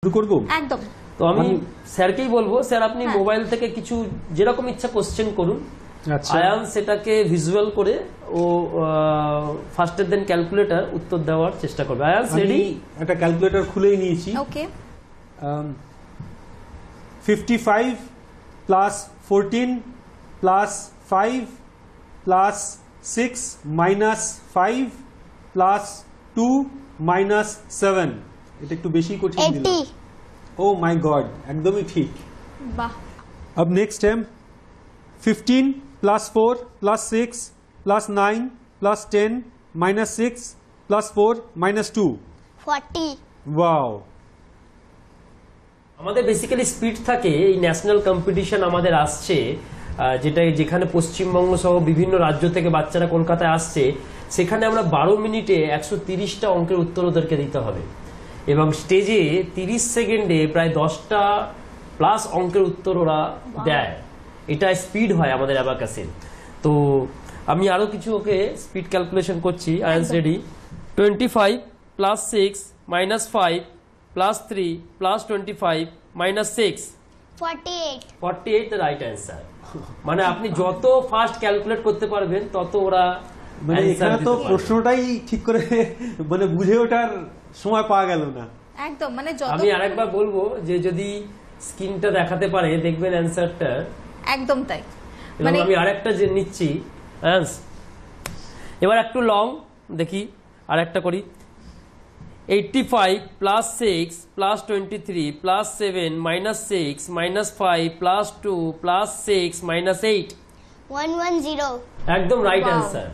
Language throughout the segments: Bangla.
শুরু করব একদম। তো আমি স্যারকেই বলবো, স্যার আপনি মোবাইল থেকে কিছু যেরকম ইচ্ছা কোশ্চেন করুন। আচ্ছা আয়ান সেটাকে ভিজুয়াল করে ও ফার্স্টের দেন ক্যালকুলেটর উত্তর দেওয়ার চেষ্টা করবে। আয়ান আমি রেডি? একটা ক্যালকুলেটর খুলেই নিয়েছি। ওকে 55 plus 14 plus 5 plus 6 minus 5 plus 2 minus 7, এটা একটু বেশি কঠিন দিল। 80 ও মাই গড, একদমই ঠিক। বাহ। अब नेक्स्ट है 15 plus 4 plus 6 plus 9 plus 10 minus 6 plus 4 minus 2। 40 wow. আমাদের বেসিক্যালি স্পিড থাকে, এই ন্যাশনাল কম্পিটিশন আমাদের আসছে, যেটা যেখানে পশ্চিমবঙ্গ সহ বিভিন্ন রাজ্য থেকে বাচ্চারা কলকাতায় আসছে, সেখানে আমরা 12 মিনিটে 130টা অঙ্কের উত্তর ওদেরকে দিতে হবে এবং স্টেজে 30 সেকেন্ডে প্রায় 10টা প্লাস অঙ্কের উত্তর ওরা দেয়। এটা স্পিড হয় আমাদের অ্যাবাকাসের। তো আমি আরো কিছু ওকে স্পিড ক্যালকুলেশন করছি। আয়ান্স ready? 25 plus 6 minus 5 plus 3 plus 25 minus 6 48 48 the right answer. মানে আপনি যত ফাস্ট ক্যালকুলেট করতে পারবেন তত ওরা মানে answer এখানে দিতে তো পারবে। প্রশ্নটাই ঠিক করে মানে বুঝে ওঠার সময় পাওয়া গেল না। একদম, মানে যত আমি আরেকবার বলবো যে যদি স্ক্রিনটা দেখাতে পারে দেখবেন অ্যান্সারটা। একদম তাই। এবং মানে আমি আরেকটা যে নিচ্ছি এবার একটু লং দেখি, আরেকটা করি। 85 plus 6 plus 23 plus 7 minus 6 minus 5 plus 2 plus 6 minus 8। 110 একদম রাইট Wow. অ্যান্সার।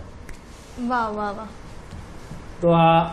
বাহ বাহ বাহ। তো